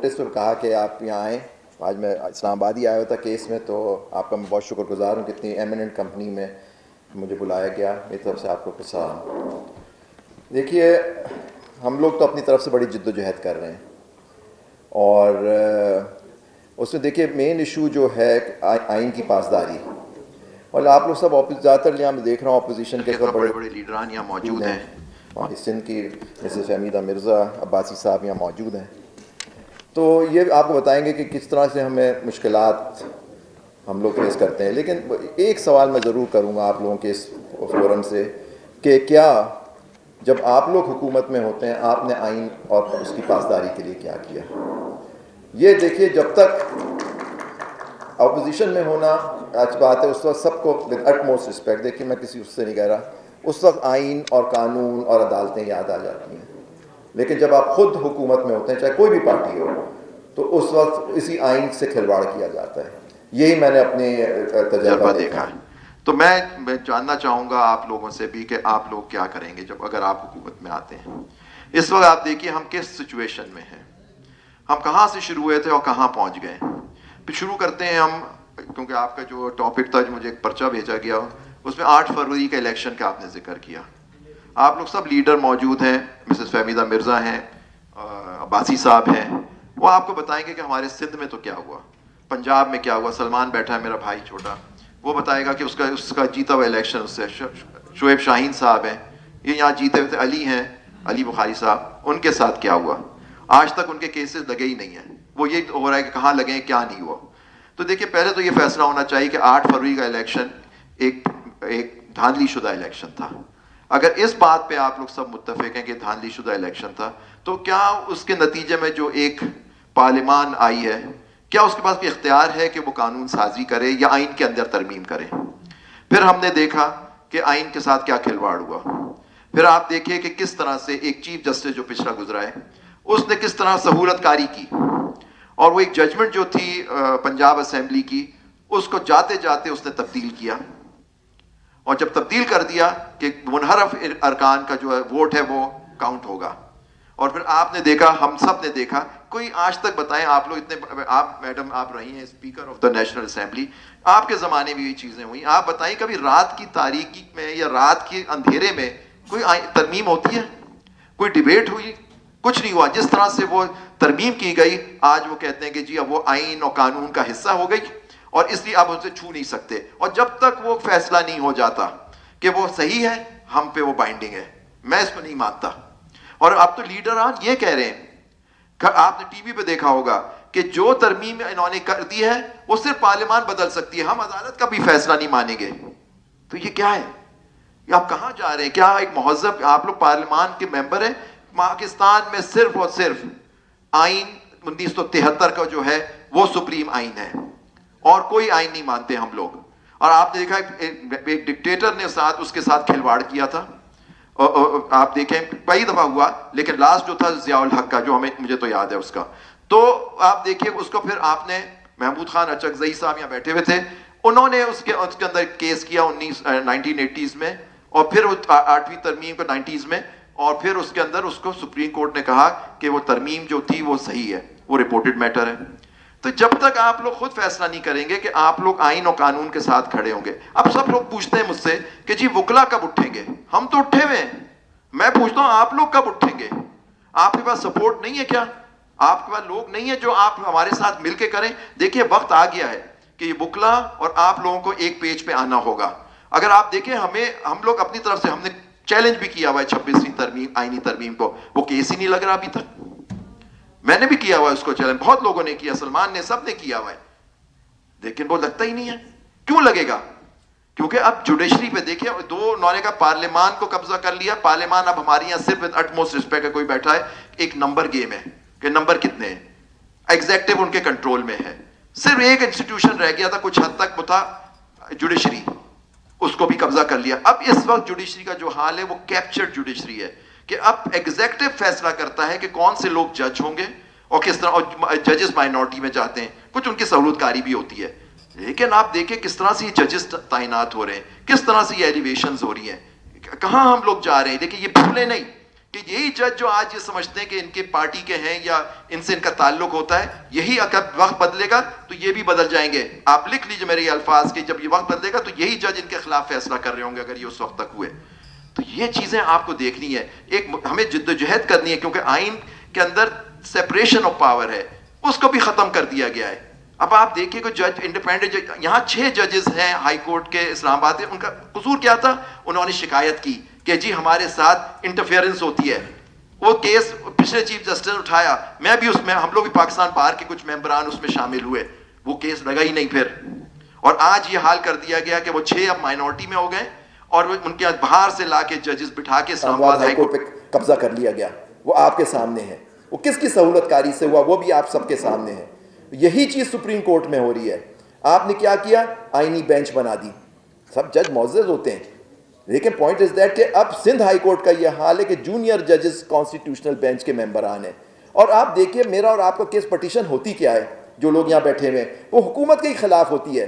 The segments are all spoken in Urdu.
نوٹس پر کہا کہ آپ یہاں آئیں. آج میں اسلام آباد ہی آیا ہوا تھا کیس میں, تو آپ کا میں بہت شکر گزار ہوں کہ اتنی ایمیننٹ کمپنی میں مجھے بلایا گیا. میری طرف سے آپ کو سلام. دیکھیے, ہم لوگ تو اپنی طرف سے بڑی جد و جہد کر رہے ہیں, اور اس میں دیکھیے مین ایشو جو ہے آئین کی پاسداری. اور آپ لوگ سب زیادہ تر یہاں میں دیکھ رہا ہوں اپوزیشن کے سب بڑے بڑے لیڈران یہاں موجود ہیں. سندھ کی مسز فہمیدہ مرزا, عباسی صاحب یہاں موجود ہیں. تو یہ آپ کو بتائیں گے کہ کس طرح سے ہمیں مشکلات ہم لوگ فیس کرتے ہیں. لیکن ایک سوال میں ضرور کروں گا آپ لوگوں کے اس فورم سے کہ کیا جب آپ لوگ حکومت میں ہوتے ہیں آپ نے آئین اور اس کی پاسداری کے لیے کیا کیا؟ یہ دیکھیے, جب تک اپوزیشن میں ہونا آج بات ہے, اس وقت سب کو ود اٹ موسٹ رسپیکٹ, دیکھیے میں کسی اس سے نہیں کہہ رہا, اس وقت آئین اور قانون اور عدالتیں یاد آ جاتی ہیں. لیکن جب آپ خود حکومت میں ہوتے ہیں, چاہے کوئی بھی پارٹی ہو, تو اس وقت اسی آئین سے کھلواڑ کیا جاتا ہے. یہی میں نے اپنے تجربہ دیکھا ہے. تو میں جاننا چاہوں گا آپ لوگوں سے بھی کہ آپ لوگ کیا کریں گے جب اگر آپ حکومت میں آتے ہیں. اس وقت آپ دیکھیے ہم کس سچویشن میں ہیں, ہم کہاں سے شروع ہوئے تھے اور کہاں پہنچ گئے. پھر شروع کرتے ہیں ہم, کیونکہ آپ کا جو ٹاپک تھا, جو مجھے ایک پرچہ بھیجا گیا, اس میں 8 فروری کا الیکشن کا آپ نے ذکر کیا. آپ لوگ سب لیڈر موجود ہیں, مسز فہمیدہ مرزا ہیں, عباسی صاحب ہیں, وہ آپ کو بتائیں گے کہ ہمارے سندھ میں تو کیا ہوا, پنجاب میں کیا ہوا. سلمان بیٹھا ہے میرا بھائی چھوٹا, وہ بتائے گا کہ اس کا جیتا ہوا الیکشن اس سے. شعیب شاہین صاحب ہیں, یہ یہاں جیتے ہوئے تھے. علی ہیں, علی بخاری صاحب, ان کے ساتھ کیا ہوا. آج تک ان کے کیسز لگے ہی نہیں ہیں. وہ یہ ہو رہا ہے کہ کہاں لگے ہیں, کیا نہیں ہوا. تو دیکھیے پہلے تو یہ فیصلہ ہونا چاہیے کہ 8 فروری کا الیکشن ایک دھاندلی شدہ الیکشن تھا. اگر اس بات پہ آپ لوگ سب متفق ہیں کہ دھاندلی شدہ الیکشن تھا, تو کیا اس کے نتیجے میں جو ایک پارلیمان آئی ہے, کیا اس کے پاس بھی اختیار ہے کہ وہ قانون سازی کرے یا آئین کے اندر ترمیم کرے؟ پھر ہم نے دیکھا کہ آئین کے ساتھ کیا کھلواڑ ہوا. پھر آپ دیکھیے کہ کس طرح سے ایک چیف جسٹس جو پچھلا گزرا ہے, اس نے کس طرح سہولت کاری کی, اور وہ ایک ججمنٹ جو تھی پنجاب اسمبلی کی, اس کو جاتے جاتے اس نے تبدیل کیا. اور جب تبدیل کر دیا کہ منحرف ارکان کا جو ہے ووٹ ہے وہ کاؤنٹ ہوگا. اور پھر آپ نے دیکھا, ہم سب نے دیکھا, کوئی آج تک بتائیں آپ لوگ اتنے, آپ میڈم آپ رہی ہیں speaker of the national assembly, آپ کے زمانے میں یہ چیزیں ہوئی, آپ بتائیں کبھی رات کی تاریکی میں یا رات کے اندھیرے میں کوئی ترمیم ہوتی ہے, کوئی ڈیبیٹ ہوئی؟ کچھ نہیں ہوا. جس طرح سے وہ ترمیم کی گئی, آج وہ کہتے ہیں کہ جی اب وہ آئین اور قانون کا حصہ ہو گئی, اور اس لیے آپ اسے چھو نہیں سکتے. اور جب تک وہ فیصلہ نہیں ہو جاتا کہ وہ صحیح ہے, ہم پہ وہ بائنڈنگ ہے. میں اس کو نہیں مانتا. اور اب تو لیڈران یہ کہہ رہے ہیں, آپ نے ٹی وی پہ دیکھا ہوگا کہ جو ترمیم انہوں نے کر دی ہے وہ صرف پارلیمان بدل سکتی ہے, ہم عدالت کا بھی فیصلہ نہیں مانیں گے. تو یہ کیا ہے؟ یہ آپ کہاں جا رہے ہیں؟ کیا ایک مہذب, آپ لوگ پارلیمان کے ممبر ہیں. پاکستان میں صرف اور صرف آئین 1973 کا جو ہے وہ سپریم آئین ہے, اور کوئی آئین نہیں مانتے ہم لوگ. اور آپ نے دیکھا ایک ڈکٹیٹر نے اس کے ساتھ کھلواڑ کیا تھا. آپ دیکھیں کئی دفعہ ہوا, لیکن لاسٹ جو تھا ضیاء الحق کا, جو مجھے تو یاد ہے اس کا. تو آپ دیکھیے اس کو پھر آپ نے, محمود خان اچکزئی صاحب یہاں بیٹھے ہوئے تھے, انہوں نے اس کے اندر کیس کیا 1980s میں, اور پھر 8ویں ترمیم کو 90s میں, اور پھر اس کے اندر اس کو سپریم کورٹ نے کہا کہ وہ ترمیم جو تھی وہ صحیح ہے, وہ رپورٹڈ میٹر ہے. تو جب تک آپ لوگ خود فیصلہ نہیں کریں گے کہ آپ لوگ آئین اور قانون کے ساتھ کھڑے ہوں گے. اب سب لوگ پوچھتے ہیں مجھ سے کہ جی وکلا کب اٹھیں گے؟ ہم تو اٹھے ہوئے ہیں. میں پوچھتا ہوں آپ لوگ کب اٹھیں گے؟ آپ کے پاس سپورٹ نہیں ہے کیا؟ آپ کے پاس لوگ نہیں ہیں جو آپ ہمارے ساتھ مل کے کریں؟ دیکھیے وقت آ گیا ہے کہ یہ وکلا اور آپ لوگوں کو ایک پیج پہ آنا ہوگا. اگر آپ دیکھیں, ہم لوگ اپنی طرف سے ہم نے چیلنج بھی کیا ہوا ہے 26ویں ترمیم, آئینی ترمیم کو, وہ کیس ہی نہیں لگ رہا ابھی تک. میں نے بھی کیا ہوا ہے اس کو چیلنج, بہت لوگوں نے کیا, سلمان نے, سب نے کیا ہوا ہے, لیکن وہ لگتا ہی نہیں ہے. کیوں لگے گا؟ کیونکہ اب جوڈیشری پہ دیکھیں, انہوں نے کہا پارلیمان کو قبضہ کر لیا. پارلیمان اب ہمارے یہاں صرف اٹ موسٹ رسپیکٹ ہے, کوئی بیٹھا ہے, ایک نمبر گیم ہے کہ نمبر کتنے ہیں. ایگزیکٹو ان کے کنٹرول میں ہے. صرف ایک انسٹیٹیوشن رہ گیا تھا کچھ حد تک, وہ تھا جوڈیشری, اس کو بھی قبضہ کر لیا. اب اس وقت جوڈیشری کا جو حال ہے وہ کیپچرڈ جوڈیشری ہے, کہ اب ایگزیکٹو فیصلہ کرتا ہے کہ کون سے لوگ جج ہوں گے اور کس طرح, اور ججز مائنورٹی میں جاتے ہیں, کچھ ان کی سہولت کاری بھی ہوتی ہے. لیکن آپ دیکھیں کس طرح سے یہ ججز تعینات ہو رہے ہیں, کس طرح سے یہ ایلیویشنز ہو رہی ہیں, کہاں ہم لوگ جا رہے ہیں. دیکھیں یہ بھولیں نہیں کہ یہی جج جو آج یہ سمجھتے ہیں کہ ان کے پارٹی کے ہیں یا ان سے ان کا تعلق ہوتا ہے, یہی اگر وقت بدلے گا تو یہ بھی بدل جائیں گے. آپ لکھ لیجیے میرے یہ الفاظ کہ جب یہ وقت بدلے گا تو یہی جج ان کے خلاف فیصلہ کر رہے ہوں گے اگر یہ اس وقت تک ہوئے. تو یہ چیزیں آپ کو دیکھنی ہے, ایک ہمیں جد و جہد کرنی ہے, کیونکہ آئین کے اندر سیپریشن آف پاور ہے, اس کو بھی ختم کر دیا گیا ہے. اب آپ دیکھیے کہ جج انڈیپینڈنٹ, یہاں 6 ججز ہیں ہائی کورٹ کے اسلام آباد کے, ان کا قصور کیا تھا؟ انہوں نے شکایت کی کہ جی ہمارے ساتھ انٹرفیئرنس ہوتی ہے. وہ کیس پچھلے چیف جسٹس نے اٹھایا, میں بھی اس میں, ہم لوگ بھی پاکستان بار کے کچھ ممبران اس میں شامل ہوئے, وہ کیس لگا ہی نہیں پھر. اور آج یہ حال کر دیا گیا کہ وہ 6 اب مائنورٹی میں ہو گئے, اور ان کے باہر سے لا کے ججز بٹھا کے اسلام آباد ہائی کورٹ پہ قبضہ کر لیا گیا. وہ آپ کے سامنے ہے, وہ کس کی سہولت کاری سے ہوا وہ بھی آپ سب کے سامنے ہے. یہی چیز سپریم کورٹ میں ہو رہی ہے. آپ نے کیا کیا؟ آئینی بینچ بنا دی. سب جج معزز ہوتے ہیں, لیکن پوائنٹ از دیٹ کہ اب سندھ ہائی کورٹ کا یہ حال ہے کہ جونیئر ججز کانسٹیٹیوشنل بینچ کے ممبران ہیں. اور آپ دیکھیے میرا اور آپ کا کیس پٹیشن ہوتی کیا ہے, جو لوگ یہاں بیٹھے ہوئے ہیں وہ حکومت کے ہی خلاف ہوتی ہے.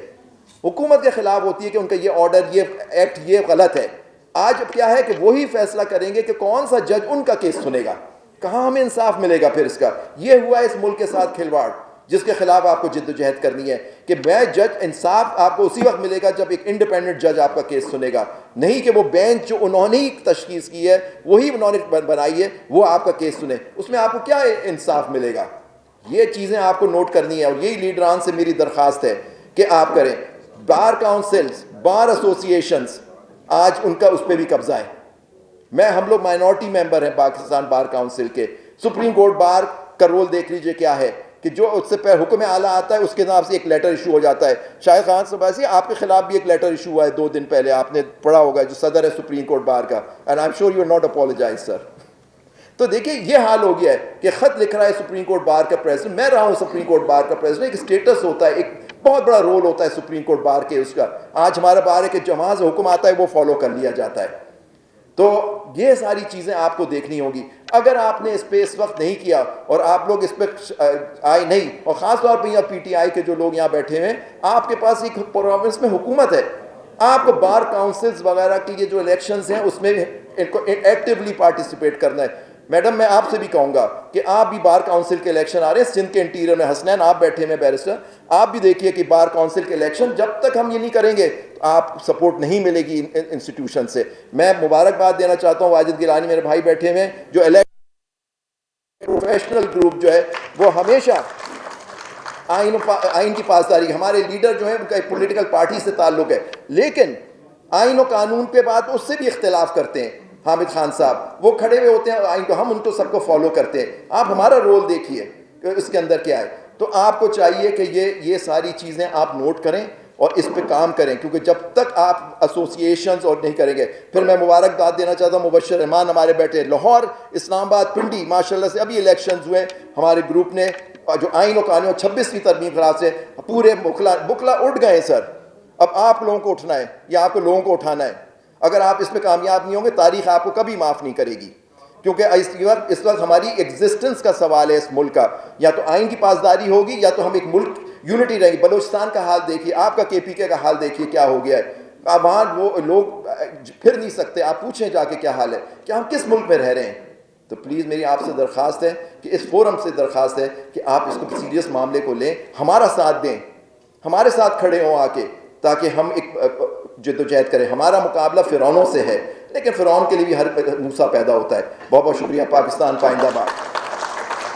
حکومت کے خلاف ہوتی ہے کہ ان کا یہ آرڈر, یہ ایکٹ, یہ غلط ہے. آج اب کیا ہے کہ وہی فیصلہ کریں گے کہ کون سا جج ان کا کیس سنے گا. کہاں ہمیں انصاف ملے گا پھر اس کا؟ یہ ہوا ہے اس ملک کے ساتھ کھلواڑ, جس کے خلاف آپ کو جد و جہد کرنی ہے کہ میں جج, انصاف آپ کو اسی وقت ملے گا جب ایک انڈیپینڈنٹ جج آپ کا کیس سنے گا, نہیں کہ وہ بینچ جو انہوں نے ہی تشخیص کی ہے, وہی انہوں نے بنائی ہے, وہ آپ کا کیس سنے. اس میں آپ کو کیا انصاف ملے گا؟ یہ چیزیں آپ کو نوٹ کرنی ہے, اور یہی لیڈران سے میری درخواست ہے کہ آپ کریں. بار کاؤنسلز, بار ایسوسیشنز, آج ان کا اس پہ بھی قبضہ ہے. ہم لوگ مائنورٹی ممبر ہیں پاکستان بار کاؤنسل کے. سپریم کورٹ بار کا رول دیکھ لیجئے کیا ہے کہ جو اس سے پہلے حکم اعلیٰ آتا ہے اس کے نام سے ایک لیٹر ایشو ہو جاتا ہے. شاہد خان صباسی, آپ کے خلاف بھی ایک لیٹر ایشو ہوا ہے 2 دن پہلے, آپ نے پڑھا ہوگا, جو صدر ہے سپریم کورٹ بار کا, and I am sure you are not apologise sir. تو دیکھیے یہ حال ہو گیا ہے کہ خط لکھ رہا ہے سپریم کورٹ بار کا پریزیڈنٹ, میں رہا ہوں سپریم کورٹ بار کا پریزیڈنٹ, ایک اسٹیٹس ہوتا ہے, ایک بہت بڑا رول ہوتا ہے سپریم کورٹ بار کے اس کا. آج ہمارا بار ہے کہ جو وہاں سے حکم آتا ہے وہ فالو کر لیا جاتا ہے. تو یہ ساری چیزیں آپ کو دیکھنی ہوگی. اگر آپ نے اس پہ اس وقت نہیں کیا اور آپ لوگ اس پہ آئے نہیں, اور خاص طور پہ یہاں پی ٹی آئی کے جو لوگ یہاں بیٹھے ہوئے ہیں, آپ کے پاس ایک پروونس میں حکومت ہے, آپ کو بار کاؤنسلز وغیرہ کی یہ جو الیکشنز ہیں اس میں ان کو ایکٹیولی پارٹیسپیٹ کرنا ہے. میڈم میں آپ سے بھی کہوں گا کہ آپ بھی بار کاؤنسل کے الیکشن آ رہے ہیں سندھ کے انٹیریئر میں, حسنین آپ بیٹھے ہیں بیرسٹر, آپ بھی دیکھیے کہ بار کاؤنسل کے الیکشن جب تک ہم یہ نہیں کریں گے آپ سپورٹ نہیں ملے گی انسٹیٹیوشن سے. میں مبارکباد دینا چاہتا ہوں واجد گیلانی میرے بھائی بیٹھے ہوئے ہیں, جو پروفیشنل گروپ جو ہے وہ ہمیشہ آئین کی پاسداری, ہمارے لیڈر جو ہیں ان کا ایک پولیٹیکل پارٹی سے تعلق ہے, لیکن آئین و قانون پہ بات اس سے بھی اختلاف کرتے ہیں. حامد خان صاحب وہ کھڑے ہوئے ہوتے ہیں آئین کو, ہم ان کو سب کو فالو کرتے ہیں. آپ ہمارا رول دیکھیے کہ اس کے اندر کیا ہے. تو آپ کو چاہیے کہ یہ ساری چیزیں آپ نوٹ کریں اور اس پہ کام کریں, کیونکہ جب تک آپ ایسوسیشنز اور نہیں کریں گے. پھر میں مبارکباد دینا چاہتا ہوں مبشر رحمان ہمارے بیٹھے لاہور, اسلام آباد, پنڈی, ماشاءاللہ سے ابھی الیکشنز ہوئے, ہمارے گروپ نے جو آئین و قانون 26ویں ترمیم خلاف سے پورے بکلا اٹھ گئے سر. اب آپ لوگوں کو اٹھنا ہے یا آپ کو لوگوں کو اٹھانا ہے. اگر آپ اس میں کامیاب نہیں ہوں گے تاریخ آپ کو کبھی معاف نہیں کرے گی, کیونکہ اس وقت ہماری ایگزسٹنس کا سوال ہے اس ملک کا. یا تو آئین کی پاسداری ہوگی یا تو ہم ایک ملک یونٹی رہیں گی. بلوچستان کا حال دیکھیے, آپ کا کے پی کے کا حال دیکھیے کیا ہو گیا ہے. اب وہاں وہ لوگ پھر نہیں سکتے, آپ پوچھیں جا کے کیا حال ہے, کہ ہم کس ملک میں رہ رہے ہیں. تو پلیز میری آپ سے درخواست ہے کہ اس فورم سے درخواست ہے کہ آپ اس کو سیریس معاملے کو لیں, ہمارا ساتھ دیں, ہمارے ساتھ کھڑے ہوں آ کے, تاکہ ہم ایک جد و جہد کریں. ہمارا مقابلہ فرعونوں سے ہے, لیکن فرعون کے لیے بھی ہر موسیٰ پیدا ہوتا ہے. بہت بہت شکریہ. پاکستان پائندہ باد.